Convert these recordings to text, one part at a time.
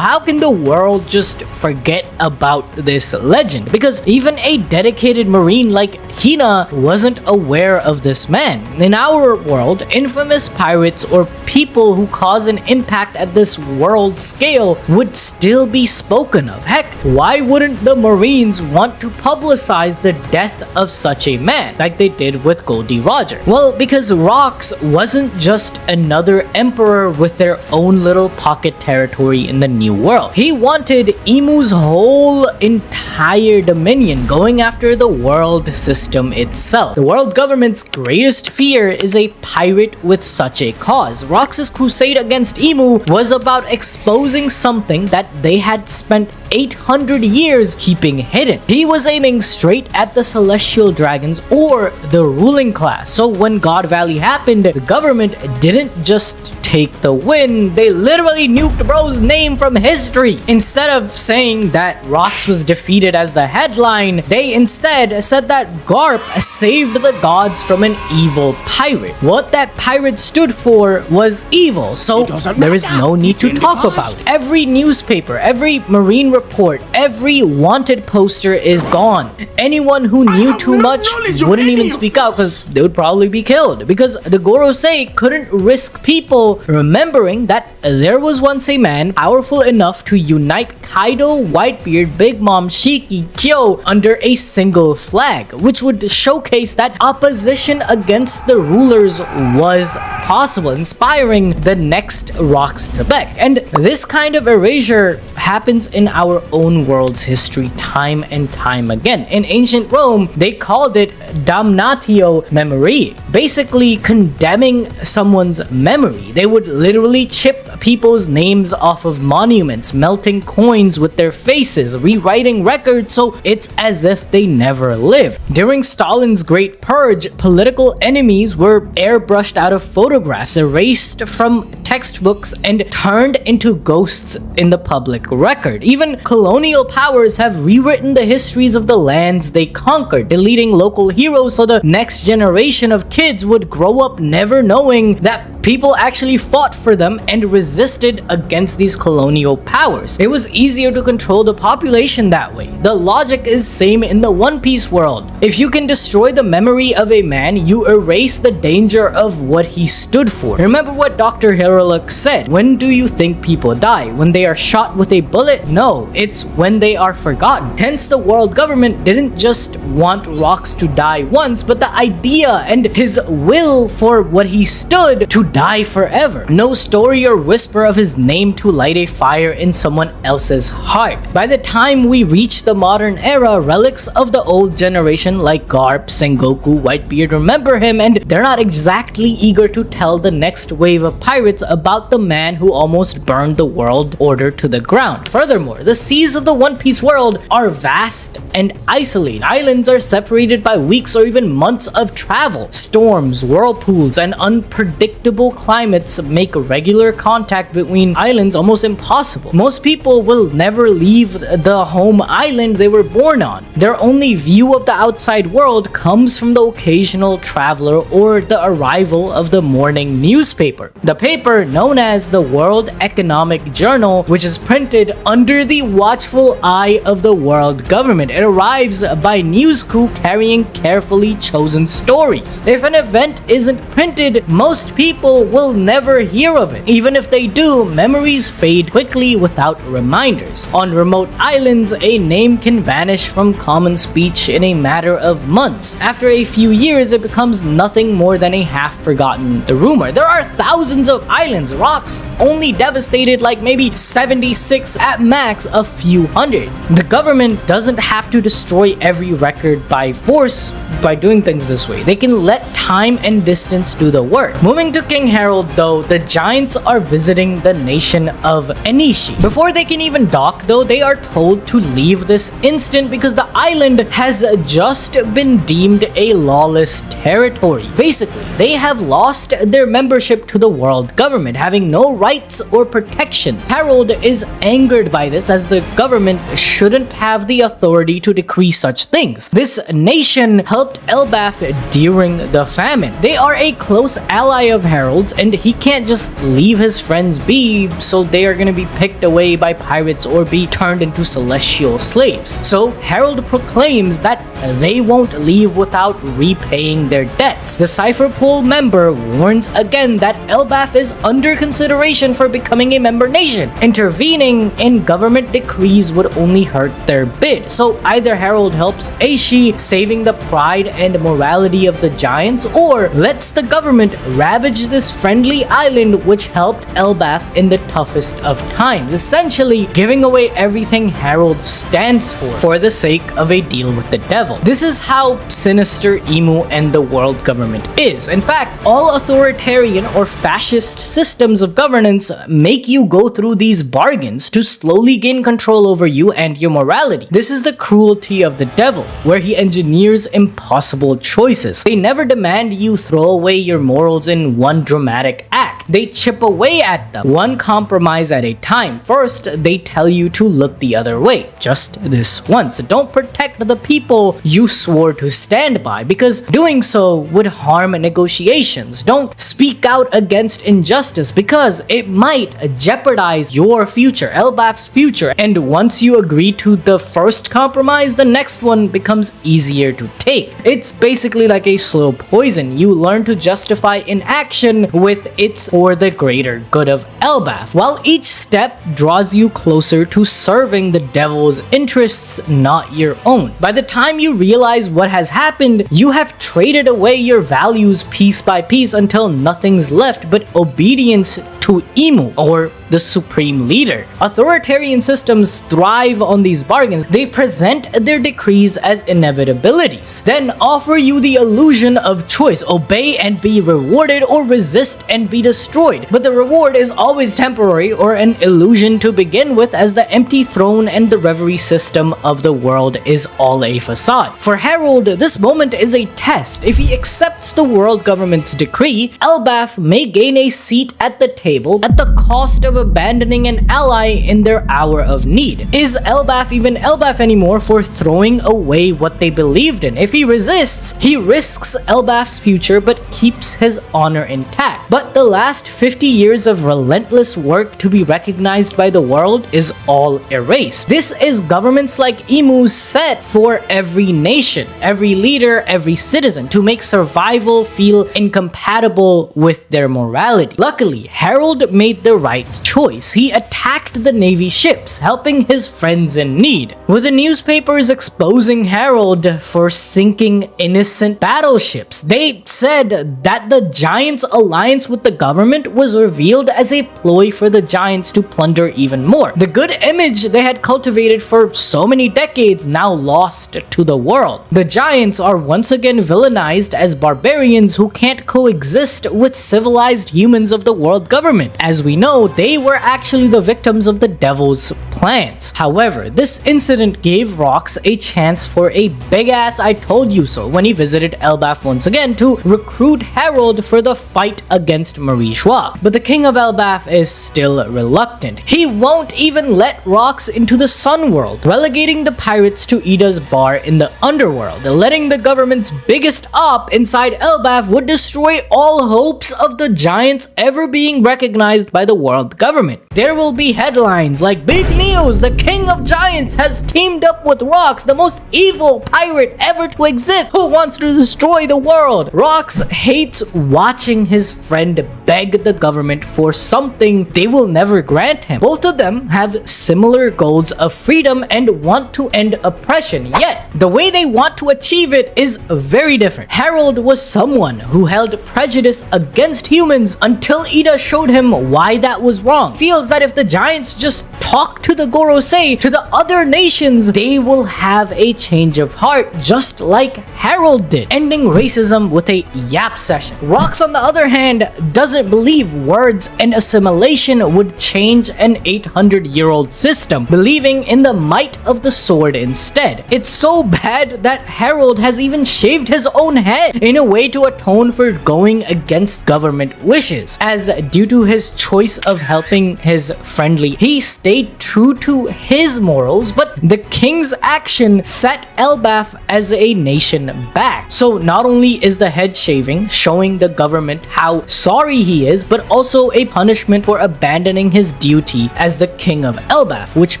How can the world just forget about this legend? Because even a dedicated marine like Hina wasn't aware of this man. In our world, infamous pirates or people who cause an impact at this world scale would still be spoken of. Heck, why wouldn't the Marines want to publicize the death of such a man, like they did with Goldie Roger? Well, because Rocks wasn't just another emperor with their own little pocket territory in the New World. He wanted Imu'S whole entire dominion, going after the world system itself. The world government's greatest fear is a pirate with such a cause. Rocks' crusade against Imu was about exposing something that they had spent 800 years keeping hidden. He was aiming straight at the celestial dragons or the ruling class. So when God Valley happened, the government didn't just take the win, they literally nuked bro's name from history. Instead of saying that Rocks was defeated as the headline, they instead said that Garp saved the gods from an evil pirate. What that pirate stood for was evil, so there is no need to talk about it. Every newspaper, every marine report, every wanted poster is gone. Anyone who knew too much wouldn't even speak out because they would probably be killed, because the Gorosei couldn't risk people remembering that there was once a man powerful enough to unite Kaido, Whitebeard, Big Mom, Shiki, Kyo under a single flag, which would showcase that opposition against the rulers was possible, inspiring the next Rocks Xebec. And this kind of erasure happens in our own world's history time and time again. In ancient Rome, they called it damnatio memoriae, basically condemning someone's memory. They would literally chip people's names off of monuments, melting coins with their faces, rewriting records so it's as if they never lived. During Stalin's Great Purge, political enemies were airbrushed out of photographs, erased from textbooks, and turned into ghosts in the public record. Even colonial powers have rewritten the histories of the lands they conquered, deleting local heroes so the next generation of kids would grow up never knowing that people actually fought for them and resisted against these colonial powers. It was easier to control the population that way. The logic is same in the One Piece world. If you can destroy the memory of a man, you erase the danger of what he stood for. Remember what Dr. Harald said, when do you think people die? When they are shot with a bullet? No, it's when they are forgotten. Hence the world government didn't just want Rocks to die once, but the idea and his will for what he stood to die forever. No story or whisper of his name to light a fire in someone else's heart. By the time we reach the modern era, relics of the old generation like Garp, Sengoku, Whitebeard remember him, and they're not exactly eager to tell the next wave of pirates about the man who almost burned the world order to the ground. Furthermore, the seas of the One Piece world are vast and isolated. Islands are separated by weeks or even months of travel. Storms, whirlpools, and unpredictable climates make regular contact between islands almost impossible. Most people will never leave the home island they were born on. Their only view of the outside world comes from the occasional traveler or the arrival of the morning newspaper. The paper known as the World Economic Journal, which is printed under the watchful eye of the world government. It arrives by news crew carrying carefully chosen stories. If an event isn't printed, most people will never hear of it. Even if they do, memories fade quickly without reminders. On remote islands, a name can vanish from common speech in a matter of months. After a few years, it becomes nothing more than a half-forgotten rumor. There are thousands of islands. Rocks only devastated like maybe 76, at max a few hundred. The government doesn't have to destroy every record by force by doing things this way. They can let time and distance do the work. Moving to King Harald though, the giants are visiting the nation of Enishi. Before they can even dock though, they are told to leave this instant because the island has just been deemed a lawless territory. Basically, they have lost their membership to the world government, having no rights or protections. Harald is angered by this as the government shouldn't have the authority to decree such things. This nation helped Elbaf during the famine. They are a close ally of Harald heralds, and he can't just leave his friends be, so they are gonna be picked away by pirates or be turned into celestial slaves. So Harald proclaims that they won't leave without repaying their debts. The Cipher Pool member warns again that Elbaf is under consideration for becoming a member nation. Intervening in government decrees would only hurt their bid. So either Harald helps Aishi, saving the pride and morality of the giants, or lets the government ravage this friendly island which helped Elbaf in the toughest of times, essentially giving away everything Harald stands for the sake of a deal with the devil. This is how sinister Imu and the world government is. In fact, all authoritarian or fascist systems of governance make you go through these bargains to slowly gain control over you and your morality. This is the cruelty of the devil, where he engineers impossible choices. They never demand you throw away your morals in one dramatic act. They chip away at them, one compromise at a time. First, they tell you to look the other way, just this once. Don't protect the people you swore to stand by, because doing so would harm negotiations. Don't speak out against injustice, because it might jeopardize your future, Elbaf's future. And once you agree to the first compromise, the next one becomes easier to take. It's basically like a slow poison. You learn to justify inaction with it's for the greater good of Elbaf, while each step draws you closer to serving the devil's interests, not your own. By the time you realize what has happened, you have traded away your values piece by piece until nothing's left but obedience to Imu, or the supreme leader. Authoritarian systems thrive on these bargains. They present their decrees as inevitabilities, then offer you the illusion of choice: obey and be rewarded, or resist and be destroyed. But the reward is always temporary, or an illusion to begin with, as the empty throne and the reverie system of the world is all a facade. For Harald, this moment is a test. If he accepts the world government's decree, Elbaf may gain a seat at the table at the cost of abandoning an ally in their hour of need. Is Elbaf even Elbaf anymore for throwing away what they believed in? If he resists, he risks Elbaf's future but keeps his honor intact. But the last 50 years of relentless work to be recognized by the world is all erased. This is governments like Imu'S set for every nation, every leader, every citizen, to make survival feel incompatible with their morality. Luckily, Harald made the right choice. He attacked the Navy ships, helping his friends in need, with the newspapers exposing Harald for sinking innocent battleships. They said that the Giants' alliance with the government was revealed as a ploy for the Giants to plunder even more. The good image they had cultivated for so many decades now lost to the world. The Giants are once again villainized as barbarians who can't coexist with civilized humans of the world government. As we know, they were actually the victims of the devil's plans. However, this incident gave Rocks a chance for a big-ass I told you so when he visited Elbaf once again to recruit Harald for the fight against Marie Schwab. But the king of Elbaf is still reluctant. He won't even let Rocks into the Sun World, relegating the pirates to Ida's bar in the underworld. Letting the government's biggest op inside Elbaf would destroy all hopes of the Giants ever being recognized by the world government. There will be headlines like, "Big news! The king of giants has teamed up with Rocks, the most evil pirate ever to exist, who wants to destroy the world." Rocks hates watching his friend beg the government for something they will never grant him. Both of them have similar goals of freedom and want to end oppression, yet the way they want to achieve it is very different. Harald was someone who held prejudice against humans until Ida showed him why that was wrong. Feels that if the giants just talk to the Gorosei, to the other nations, they will have a change of heart, just like Harald did, ending racism with a yap session. Rocks, on the other hand, doesn't believe words and assimilation would change an 800-year-old system, believing in the might of the sword instead. It's so bad that Harald has even shaved his own head in a way to atone for going against government wishes, as due to his choice of helping his friendly, he stayed true to his morals, but the king's action set Elbaf as a nation back. So not only is the head shaving showing the government how sorry he is, but also a punishment for abandoning his duty as the king of Elbaf, which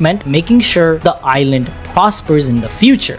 meant making sure the island prospers in the future.